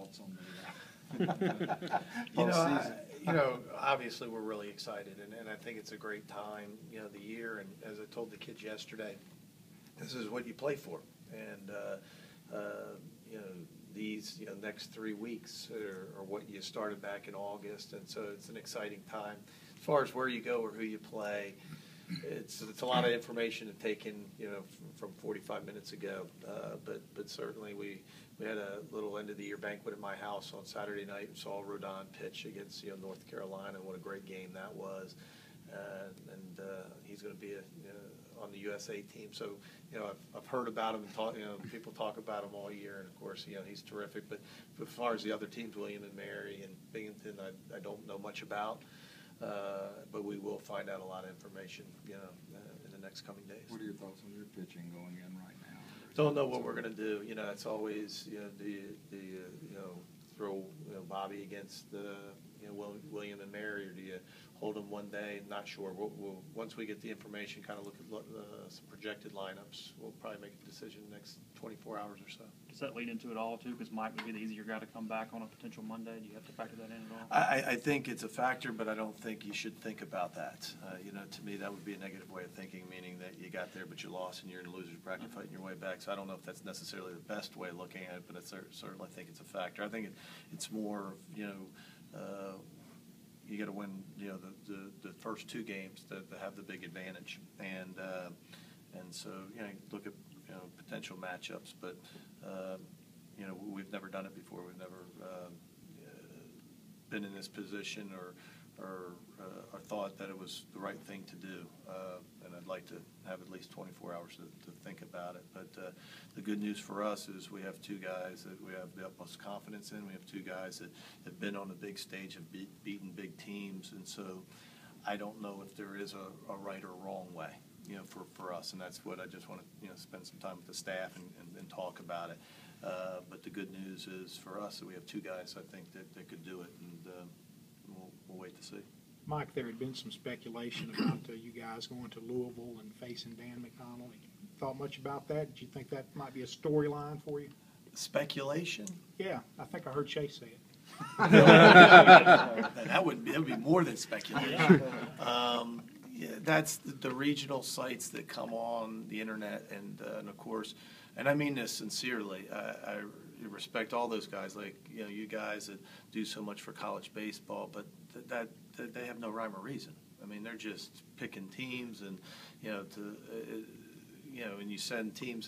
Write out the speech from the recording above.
thoughts on the Obviously we're really excited, and I think it's a great time, the year. And as I told the kids yesterday, this is what you play for. And, these next 3 weeks are what you started back in August. And so it's an exciting time. As far as where you go or who you play, it's a lot of information to take in, from 45 minutes ago. But certainly we had a little end of the year banquet at my house on Saturday night and saw Rodon pitch against North Carolina. What a great game that was. And he's going to be on the USA team. So I've heard about him and people talk about him all year. And of course he's terrific. But as far as the other teams, William and Marry and Binghamton, I don't know much about. But we will find out a lot of information, in the next coming days. What are your thoughts on your pitching going in right now? Don't know what we're going to do. It's always, do you throw Bobby against William and Marry, or do you hold them one day? Not sure. We'll once we get the information, kind of look at some projected lineups, we'll probably make a decision in the next 24 hours or so. Does that lead into it all, too? Because Mike would be the easier guy to come back on a potential Monday. Do you have to factor that in at all? I think it's a factor, but I don't think you should think about that. To me, that would be a negative way of thinking, meaning that you got there, but you lost, and you're in a loser's bracket fighting your way back. So I don't know if that's necessarily the best way of looking at it, but I certainly think it's a factor. I think it's more, you got to win, the first 2 games that have the big advantage, and so look at potential matchups, but we've never done it before. We've never been in this position or thought that it was the right thing to do, and I'd like to have at least 24 hours to think about it. But the good news for us is we have 2 guys that we have the utmost confidence in. We have 2 guys that have been on the big stage, have beaten big teams, and so I don't know if there is a right or wrong way, for us, and that's what I just want to spend some time with the staff and talk about it. But the good news is for us that we have 2 guys I think that could do it, and we'll wait to see. Mike, there had been some speculation about you guys going to Louisville and facing Dan McDonnell. Have you thought much about that? Did you think that might be a storyline for you? Speculation? Yeah, I think I heard Chase say it. That would be more than speculation. That's the regional sites that come on the internet, and of course, and I mean this sincerely. I respect all those guys, like you guys that do so much for college baseball, but that they have no rhyme or reason. I mean, they're just picking teams, and and you send teams